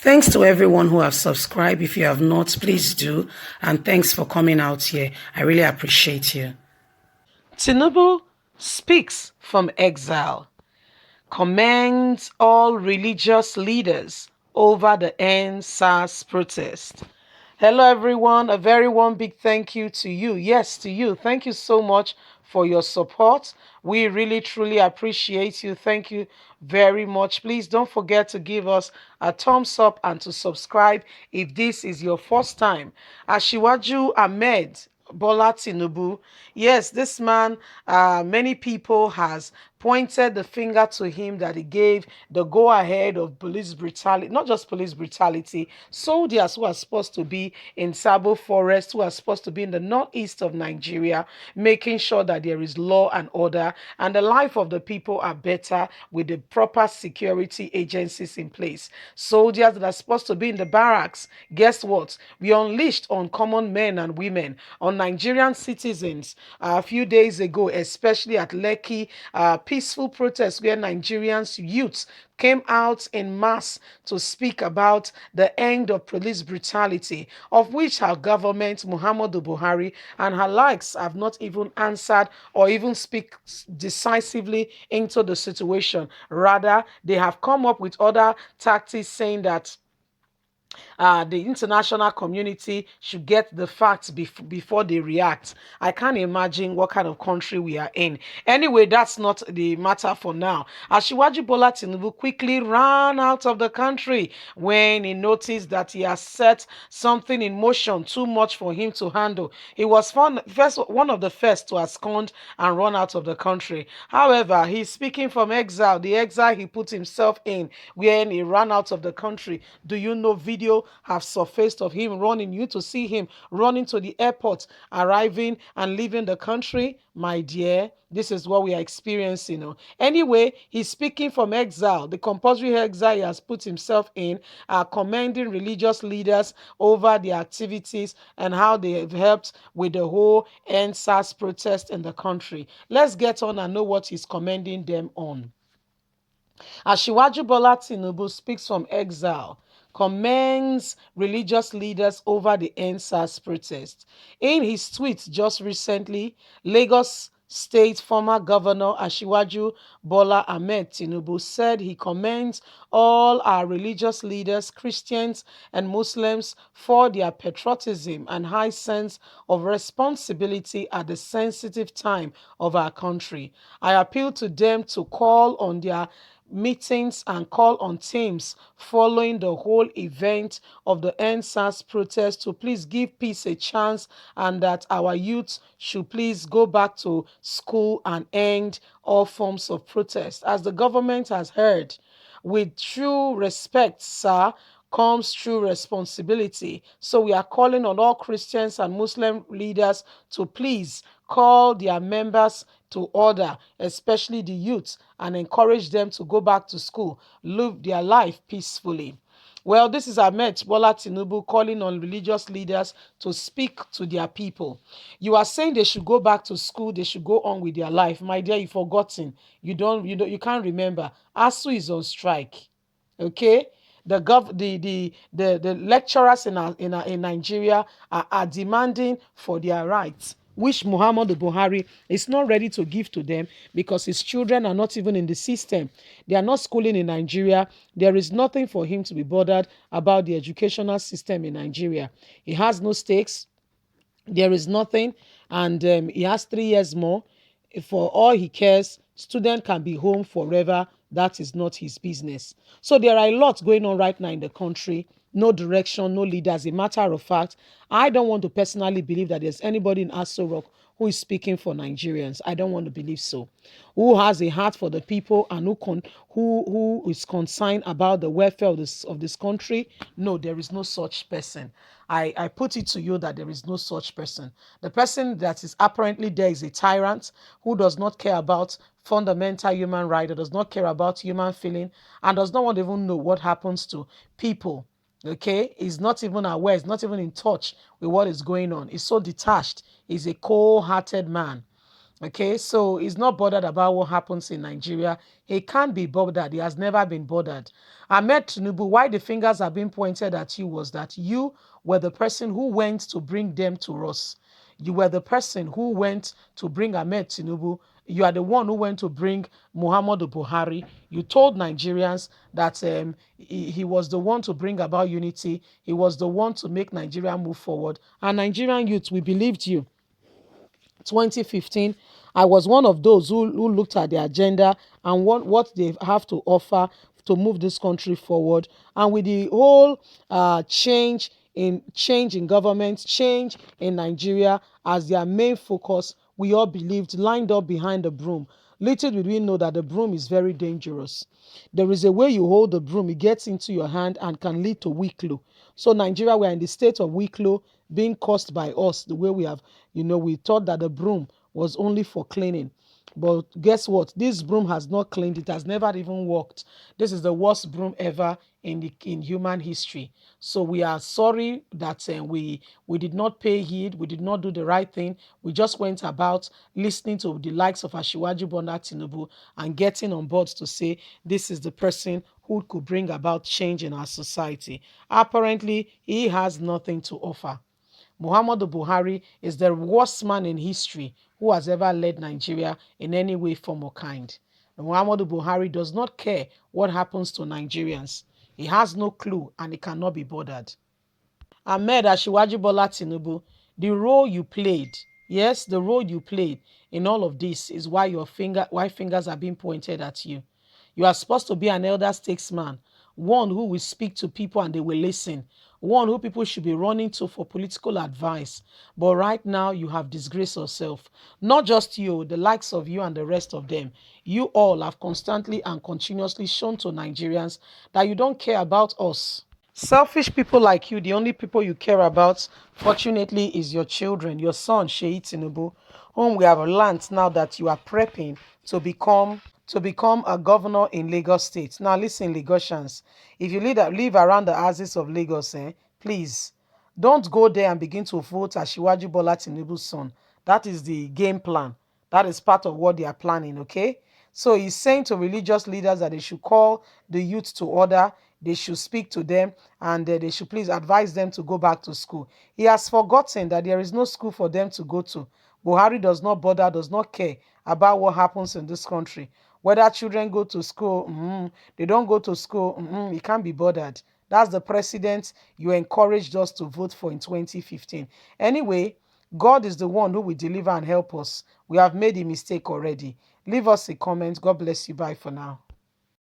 Thanks to everyone who have subscribed. If you have not, please do. And thanks for coming out here. I really appreciate you. Tinubu speaks from exile, commends all religious leaders over the NSAS protest. Hello, everyone. A very one big thank you to you. Yes, to you. Thank you so much for your support. We really, truly appreciate you. Thank you very much. Please don't forget to give us a thumbs up and to subscribe if this is your first time. Ashiwaju Ahmed Bola Tinubu. Yes, this man, many people has pointed the finger to him that he gave the go-ahead of police brutality, not just police brutality, soldiers who are supposed to be in Sabo Forest, who are supposed to be in the northeast of Nigeria, making sure that there is law and order and the life of the people are better with the proper security agencies in place. Soldiers that are supposed to be in the barracks, guess what? We unleashed on common men and women, on Nigerian citizens a few days ago, especially at Lekki, peaceful protests where Nigerians youths came out in mass to speak about the end of police brutality, of which our government, Muhammadu Buhari, and her likes have not even answered or even speak decisively into the situation. Rather, they have come up with other tactics saying that the international community should get the facts before they react. I can't imagine what kind of country we are in. Anyway, that's not the matter for now. Ashiwaju Bola Tinubu quickly ran out of the country when he noticed that he has set something in motion too much for him to handle. He was one of the first to abscond and run out of the country. However, he's speaking from exile, the exile he put himself in when he ran out of the country. Do you know video have surfaced of him running? You to see him running to the airport, arriving and leaving the country? My dear, this is what we are experiencing. Anyway, he's speaking from exile, the compulsory exile he has put himself in, commending religious leaders over their activities and how they have helped with the whole NSAS protest in the country. Let's get on and know what he's commending them on. Ashiwaju Bola Tinubu speaks from exile, commends religious leaders over the NSAS protest. In his tweet just recently, Lagos State former Governor Ashiwaju Bola Ahmed Tinubu said he commends all our religious leaders, Christians and Muslims, for their patriotism and high sense of responsibility at the sensitive time of our country. I appeal to them to call on their meetings and call on teams following the whole event of the NSAS protest to please give peace a chance and that our youth should please go back to school and end all forms of protest. As the government has heard, with true respect, sir, comes true responsibility. So we are calling on all Christians and Muslim leaders to please call their members to order, especially the youth, and encourage them to go back to school, live their life peacefully. Well, this is Ahmed Bola Tinubu calling on religious leaders to speak to their people. You are saying they should go back to school, they should go on with their life. My dear, you've forgotten. You can't remember. ASU is on strike. Okay? The lecturers in Nigeria are demanding for their rights, which Muhammadu Buhari is not ready to give to them because his children are not even in the system. They are not schooling in Nigeria. There is nothing for him to be bothered about the educational system in Nigeria. He has no stakes. There is nothing, and he has 3 years more. For all he cares, student can be home forever. That is not his business. So there are a lot going on right now in the country. No direction, no leader. As a matter of fact, I don't want to personally believe that there's anybody in Aso Rock who is speaking for Nigerians. I don't want to believe so. Who has a heart for the people and who is concerned about the welfare of this country? No, there is no such person. I put it to you that there is no such person. The person that is apparently there is a tyrant who does not care about fundamental human rights, does not care about human feeling, and does not want to even know what happens to people. Okay, he's not even aware, he's not even in touch with what is going on. He's so detached. He's a cold-hearted man. Okay, so he's not bothered about what happens in Nigeria. He can't be bothered. He has never been bothered. Ahmed Tinubu, why the fingers are being pointed at you was that you were the person who went to bring them to us. You were the person who went to bring Ahmed Tinubu. You are the one who went to bring Muhammadu Buhari. You told Nigerians that he was the one to bring about unity. He was the one to make Nigeria move forward. And Nigerian youth, we believed you. 2015, I was one of those who looked at the agenda and what they have to offer to move this country forward. And with the whole change in government, change in Nigeria as their main focus, we all believed, lined up behind the broom. Little did we know that the broom is very dangerous. There is a way you hold the broom, it gets into your hand and can lead to Wicklow. So Nigeria, we are in the state of Wicklow being caused by us, the way we have, we thought that the broom was only for cleaning. But guess what? This broom has not cleaned. It has never even worked. This is the worst broom ever in human history. So we are sorry that we did not pay heed. We did not do the right thing. We just went about listening to the likes of Asiwaju Bola Tinubu and getting on board to say this is the person who could bring about change in our society. Apparently, he has nothing to offer. Muhammadu Buhari is the worst man in history who has ever led Nigeria in any way, form, or kind. Muhammadu Buhari does not care what happens to Nigerians. He has no clue and he cannot be bothered. Ahmed Ashiwaji Bola Tinubu, the role you played, yes, the role you played in all of this is why why fingers are being pointed at you. You are supposed to be an elder statesman, one who will speak to people and they will listen, one who people should be running to for political advice. But right now, you have disgraced yourself. Not just you, the likes of you and the rest of them. You all have constantly and continuously shown to Nigerians that you don't care about us. Selfish people like you, the only people you care about, fortunately, is your children, your son, Sheyi Tinubu, whom we have learned now that you are prepping to become a governor in Lagos State. Now, listen, Lagosians, if you live around the axis of Lagos, please don't go there and begin to vote Asiwaju Bola Tinubu's son. That is the game plan. That is part of what they are planning, okay? So he's saying to religious leaders that they should call the youth to order, they should speak to them, and they should please advise them to go back to school. He has forgotten that there is no school for them to go to. Buhari does not bother, does not care about what happens in this country. Whether children go to school, they don't go to school, he can't be bothered. That's the president you encouraged us to vote for in 2015. Anyway, God is the one who will deliver and help us. We have made a mistake already. Leave us a comment. God bless you. Bye for now.